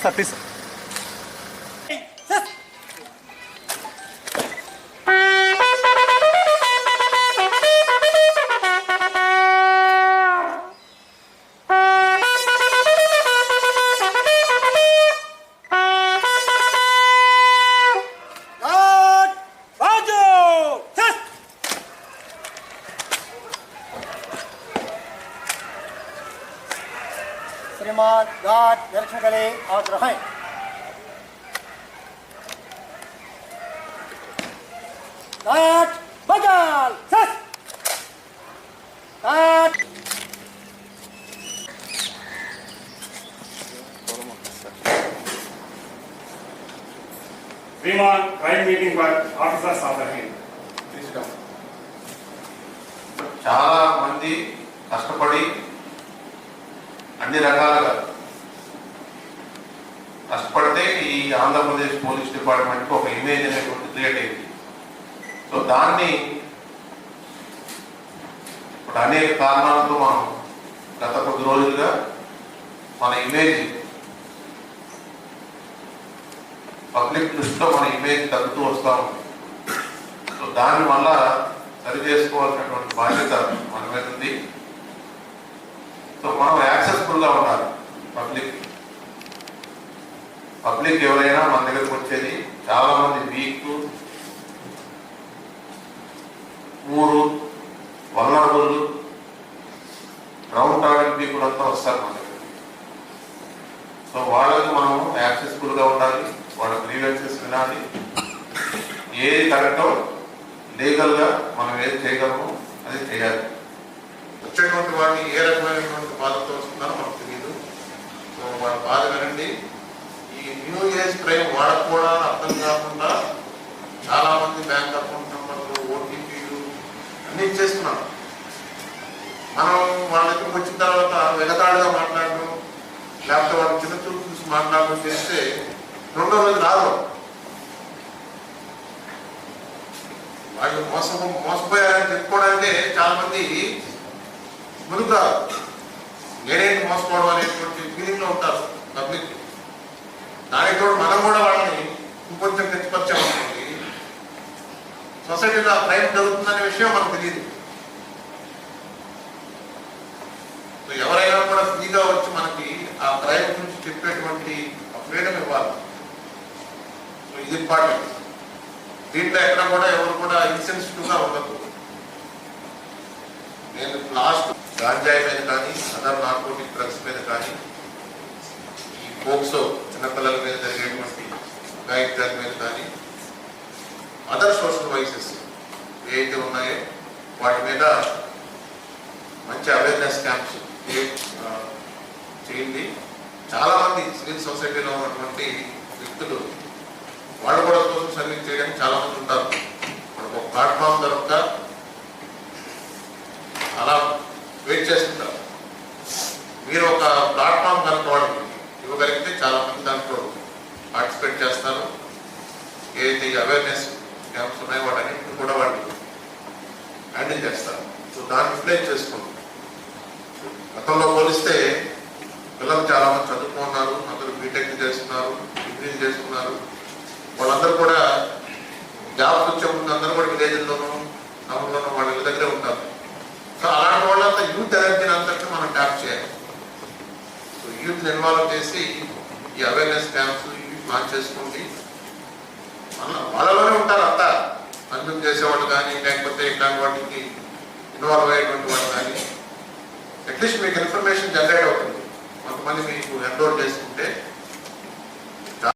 Sir please. श्रीमान घाट निरीक्षण के लिए आग्रह है। घाट बजाल सस घाट श्रीमान क्राइम मीटिंग पर ऑफिसर्स आ रहे हैं. చాలా మంది కష్టపడి అన్ని రకాలుగా కష్టపడితే ఈ ఆంధ్రప్రదేశ్ పోలీస్ డిపార్ట్మెంట్కి ఒక ఇమేజ్ అనేటువంటి క్రియేట్ అయింది. సో దాన్ని ఇప్పుడు అనేక కారణాలతో మనం గత కొద్ది రోజులుగా మన ఇమేజ్ పబ్లిక్ దృష్టిలో మన ఇమేజ్ తగ్గుతూ వస్తూ ఉంది. సో దాని వల్ల సరి చేసుకోవాల్సినటువంటి బాధ్యత మన మీద ఉంది. సో మనం యాక్సెస్ఫుల్గా ఉండాలి. పబ్లిక్ ఎవరైనా మన దగ్గరకు వచ్చేది చాలా మంది వీక్, ఊరు, వల్నరబుల్, గ్రౌండ్ టార్గెట్ పీపుల్ అంతా వస్తారు మన దగ్గర. సో వాళ్ళకి మనం యాక్సెస్ఫుల్గా ఉండాలి, వాళ్ళ గ్రీవెన్సెస్ వినాలి, ఏది కరెక్టో లీగల్గా మనం ఏది చేయగలమో అది చేయాలి. వచ్చేటువంటి వాడిని ఏ రకమైనటువంటి బాధతో వస్తున్నారో మనకు తెలియదు. సో వాళ్ళ బాధ వినండి. ఈ న్యూ ఏజ్ క్రైమ్ వాళ్ళకు కూడా అర్థం కాకుండా చాలా మంది బ్యాంక్ అకౌంట్ నెంబర్లు, ఓటీపీలు అన్ని ఇచ్చేస్తున్నారు. మనం వాళ్ళ దగ్గరికి వచ్చిన తర్వాత వెగతాడుగా మాట్లాడడం, లేకపోతే వాళ్ళ చిన్న చూపు చూసి మాట్లాడడం చేస్తే రెండో రోజు రాదు. వాళ్ళు మోసపోయారని చెప్పుకోవడానికి చాలా మంది ముందుకు రాదు. నేనేంటి మోసపోవడం అనేటువంటి ఫీలింగ్లో ఉంటారు పబ్లిక్. దానికి కూడా మనం కూడా వాళ్ళని ఇంకొంచెం తెచ్చిపరిచామనుకోండి, సొసైటీలో క్రైమ్ జరుగుతుందనే విషయం మనకు తెలియదు. సో ఎవరైనా కూడా ఫ్రీగా వచ్చి మనకి ఆ క్రైమ్ గురించి చెప్పేటువంటి ఫ్రీడమ్ ఇవ్వాలి. సో ఇది ఇంపార్టెంట్. దీంట్లో ఎక్కడ కూడా ఎవరు కూడా ఇన్సెన్సిటివ్గా ఉండదు. నేను లాస్ట్ గాంజాయి మీద కానీ, అదర్ నార్కోటిక్ డ్రగ్స్ మీద కానీ, ఈ పోక్సో చిన్నపిల్లల మీద జరిగేటువంటి గాయత్యాల మీద కానీ, అదర్ సోషల్ వైసెస్ ఏవైతే ఉన్నాయో వాటి మీద మంచి అవేర్నెస్ క్యాంప్స్ చేయండి. చాలామంది సివిల్ సొసైటీలో ఉన్నటువంటి వ్యక్తులు వాళ్ళు కూడా సోషల్ సర్వీస్ చేయడానికి చాలా మంది ఉంటారు. మనకు ఒక ప్లాట్ఫామ్ దొరక అలా వెయిట్ చేస్తుంటారు. మీరు ఒక ప్లాట్ఫామ్ కనుక వాళ్ళకి ఇవ్వగలిగితే చాలా మంది దాంట్లో పార్టిసిపేట్ చేస్తారు. ఏదైతే ఈ అవేర్నెస్ క్యాంప్స్ ఉన్నాయో వాటన్నింటినీ కూడా వాళ్ళు హ్యాండిల్ చేస్తారు. సో దాన్ని యూటిలైజ్ చేసుకోండి. గతంలో పోలిస్తే పిల్లలు చాలా మంది చదువుకున్నారు, అందరూ బీటెక్ చేస్తున్నారు, డిగ్రీలు చేస్తున్నారు. వాళ్ళందరూ కూడా జాబ్స్ వచ్చే ముందు అందరూ కూడా విలేజ్లోనూ టౌన్లోనూ వాళ్ళ ఇళ్ళ దగ్గరే ఉంటారు. సో అలాంటి వాళ్ళంతా యూత్ ఎనర్జీని అంతటి మనం ట్యాప్ చేయాలి. సో యూత్ని ఇన్వాల్వ్ చేసి ఈ అవేర్నెస్ క్యాంప్స్ లాంచ్ చేసుకోండి. వాళ్ళలోనే ఉంటారు అంతా, కన్జ్యూమ్ చేసేవాళ్ళు కానీ, లేకపోతే ఇట్లాంటి వాటికి ఇన్వాల్వ్ అయ్యేటువంటి వాళ్ళు కానీ. అట్లీస్ట్ మీకు ఇన్ఫర్మేషన్ జనరేట్ అవుతుంది. కొంతమంది మీకు ఎన్రోల్ చేసుకుంటారు.